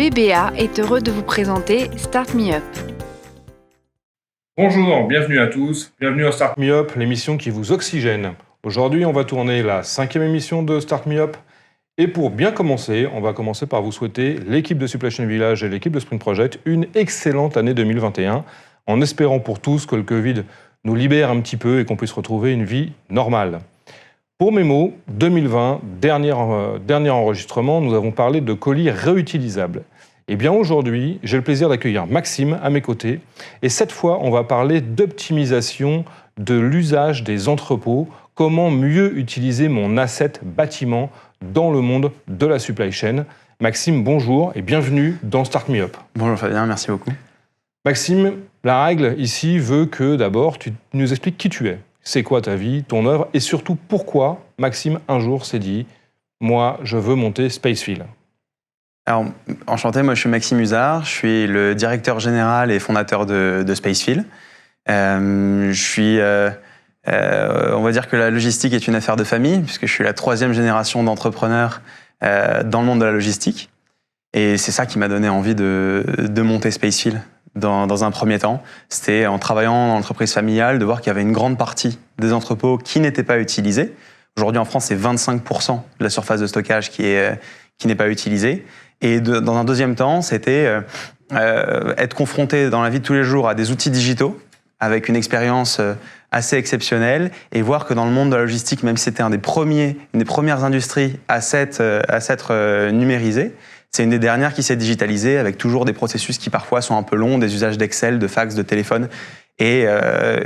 PBA est heureux de vous présenter Start Me Up. Bonjour, bienvenue à tous, bienvenue à Start Me Up, l'émission qui vous oxygène. Aujourd'hui, on va tourner la 5e émission de Start Me Up. Et pour bien commencer, on va commencer par vous souhaiter, l'équipe de Supply Chain Village et l'équipe de Spring Project, une excellente année 2021, en espérant pour tous que le Covid nous libère un petit peu et qu'on puisse retrouver une vie normale. Pour mes mots, 2020, dernier enregistrement, nous avons parlé de colis réutilisables. Et bien aujourd'hui, j'ai le plaisir d'accueillir Maxime à mes côtés. Et cette fois, on va parler d'optimisation de l'usage des entrepôts, comment mieux utiliser mon asset bâtiment dans le monde de la supply chain. Maxime, bonjour et bienvenue dans Start Me Up. Bonjour Fabien, merci beaucoup. Maxime, la règle ici veut que d'abord tu nous expliques qui tu es. C'est quoi ta vie, ton œuvre et surtout pourquoi Maxime un jour s'est dit « Moi, je veux monter Spacefil ». Alors, enchanté, moi je suis Maxime Huzard, je suis le directeur général et fondateur de Spacefil. On va dire que la logistique est une affaire de famille, puisque je suis la 3e génération d'entrepreneurs dans le monde de la logistique. Et c'est ça qui m'a donné envie de monter Spacefil dans un premier temps. C'était en travaillant dans l'entreprise familiale, de voir qu'il y avait une grande partie des entrepôts qui n'étaient pas utilisés. Aujourd'hui en France, c'est 25% de la surface de stockage qui n'est pas utilisée. Et dans un deuxième temps, c'était être confronté dans la vie de tous les jours à des outils digitaux, avec une expérience assez exceptionnelle, et voir que dans le monde de la logistique, même si c'était une des premières industries à s'être numérisée, c'est une des dernières qui s'est digitalisée, avec toujours des processus qui parfois sont un peu longs, des usages d'Excel, de fax, de téléphone, et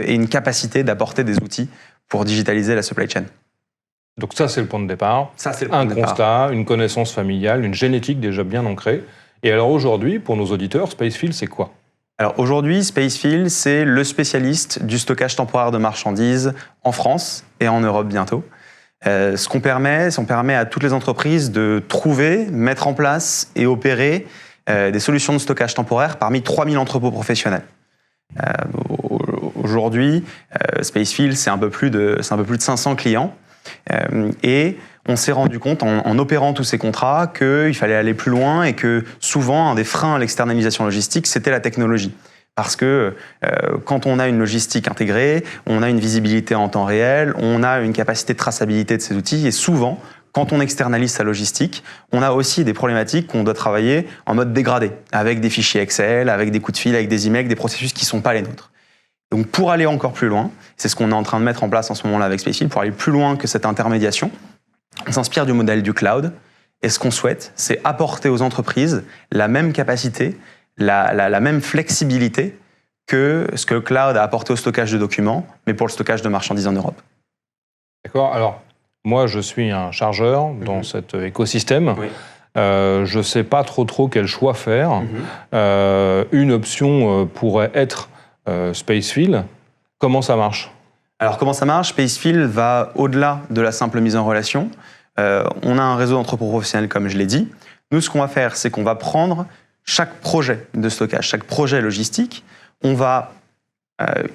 une capacité d'apporter des outils pour digitaliser la supply chain. Donc ça, c'est le point de départ. Un constat, une connaissance familiale, une génétique déjà bien ancrée. Et alors aujourd'hui, pour nos auditeurs, Spacefil, c'est quoi ? Alors aujourd'hui, Spacefil, c'est le spécialiste du stockage temporaire de marchandises en France et en Europe bientôt. On permet à toutes les entreprises de trouver, mettre en place et opérer des solutions de stockage temporaire parmi 3000 entrepôts professionnels. Aujourd'hui, Spacefil, c'est un peu plus de 500 clients. Et on s'est rendu compte en opérant tous ces contrats qu'il fallait aller plus loin et que souvent, un des freins à l'externalisation logistique, c'était la technologie. Parce que quand on a une logistique intégrée, on a une visibilité en temps réel, on a une capacité de traçabilité de ces outils et souvent, quand on externalise sa logistique, on a aussi des problématiques qu'on doit travailler en mode dégradé, avec des fichiers Excel, avec des coups de fil, avec des emails, des processus qui ne sont pas les nôtres. Donc pour aller encore plus loin, c'est ce qu'on est en train de mettre en place en ce moment-là avec Spacefil, pour aller plus loin que cette intermédiation, on s'inspire du modèle du cloud. Et ce qu'on souhaite, c'est apporter aux entreprises la même capacité, la même flexibilité que ce que le cloud a apporté au stockage de documents, mais pour le stockage de marchandises en Europe. D'accord. Alors, moi, je suis un chargeur dans cet écosystème. Oui. Je ne sais pas trop quel choix faire. Une option pourrait être Spacefil. Comment ça marche ? Alors, comment ça marche ? Spacefil va au-delà de la simple mise en relation. On a un réseau d'entrepôts professionnels, comme je l'ai dit. Nous, ce qu'on va faire, c'est qu'on va prendre chaque projet de stockage, chaque projet logistique. On va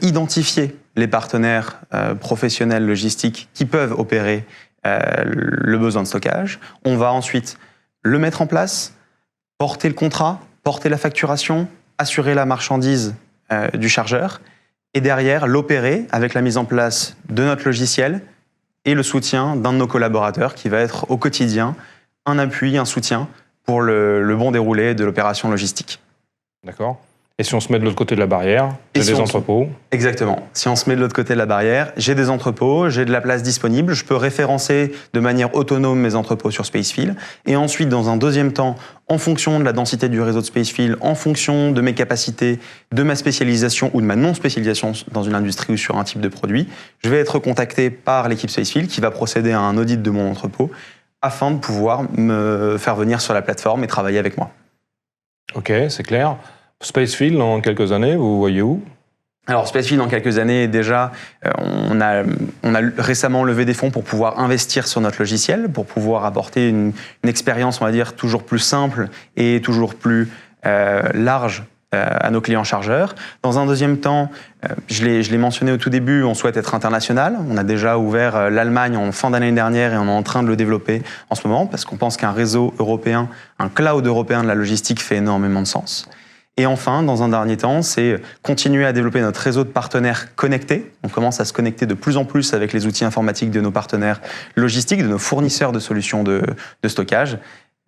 identifier les partenaires professionnels logistiques qui peuvent opérer le besoin de stockage. On va ensuite le mettre en place, porter le contrat, porter la facturation, assurer la marchandise du chargeur, et derrière l'opérer avec la mise en place de notre logiciel et le soutien d'un de nos collaborateurs qui va être au quotidien un appui, un soutien pour le bon déroulé de l'opération logistique. D'accord. Et si on se met de l'autre côté de la barrière, j'ai des entrepôts. Exactement. Si on se met de l'autre côté de la barrière, j'ai des entrepôts, j'ai de la place disponible, je peux référencer de manière autonome mes entrepôts sur Spacefil. Et ensuite, dans un deuxième temps, en fonction de la densité du réseau de Spacefil, en fonction de mes capacités, de ma spécialisation ou de ma non-spécialisation dans une industrie ou sur un type de produit, je vais être contacté par l'équipe Spacefil qui va procéder à un audit de mon entrepôt afin de pouvoir me faire venir sur la plateforme et travailler avec moi. Ok, c'est clair. Spacefil, dans quelques années, vous voyez où ? Alors Spacefil, dans quelques années, déjà, on a récemment levé des fonds pour pouvoir investir sur notre logiciel, pour pouvoir apporter une expérience, on va dire, toujours plus simple et toujours plus large à nos clients chargeurs. Dans un deuxième temps, je l'ai mentionné au tout début, on souhaite être international. On a déjà ouvert l'Allemagne en fin d'année dernière et on est en train de le développer en ce moment parce qu'on pense qu'un réseau européen, un cloud européen de la logistique fait énormément de sens. Et enfin, dans un dernier temps, c'est continuer à développer notre réseau de partenaires connectés. On commence à se connecter de plus en plus avec les outils informatiques de nos partenaires logistiques, de nos fournisseurs de solutions de stockage.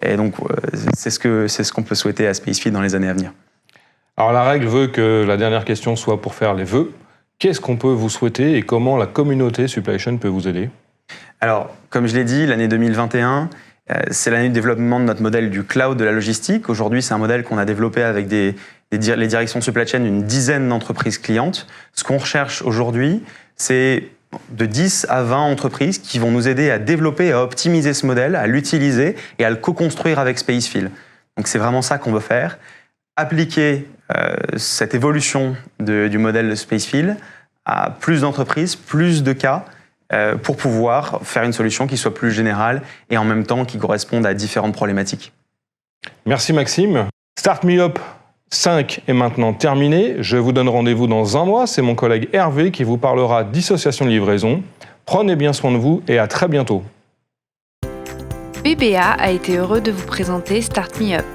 Et donc, c'est ce qu'on peut souhaiter à Spacefield dans les années à venir. Alors la règle veut que la dernière question soit pour faire les vœux. Qu'est-ce qu'on peut vous souhaiter et comment la communauté Supply Chain peut vous aider? Alors, comme je l'ai dit, l'année 2021, c'est l'année de développement de notre modèle du cloud de la logistique. Aujourd'hui, c'est un modèle qu'on a développé avec les directions de supply chain d'une dizaine d'entreprises clientes. Ce qu'on recherche aujourd'hui, c'est de 10 à 20 entreprises qui vont nous aider à développer, à optimiser ce modèle, à l'utiliser et à le co-construire avec Spacefield. Donc c'est vraiment ça qu'on veut faire. Appliquer cette évolution du modèle de Spacefield à plus d'entreprises, plus de cas, pour pouvoir faire une solution qui soit plus générale et en même temps qui corresponde à différentes problématiques. Merci Maxime. Start Me Up 5 est maintenant terminé. Je vous donne rendez-vous dans un mois. C'est mon collègue Hervé qui vous parlera dissociation de livraison. Prenez bien soin de vous et à très bientôt. BBA a été heureux de vous présenter Start Me Up.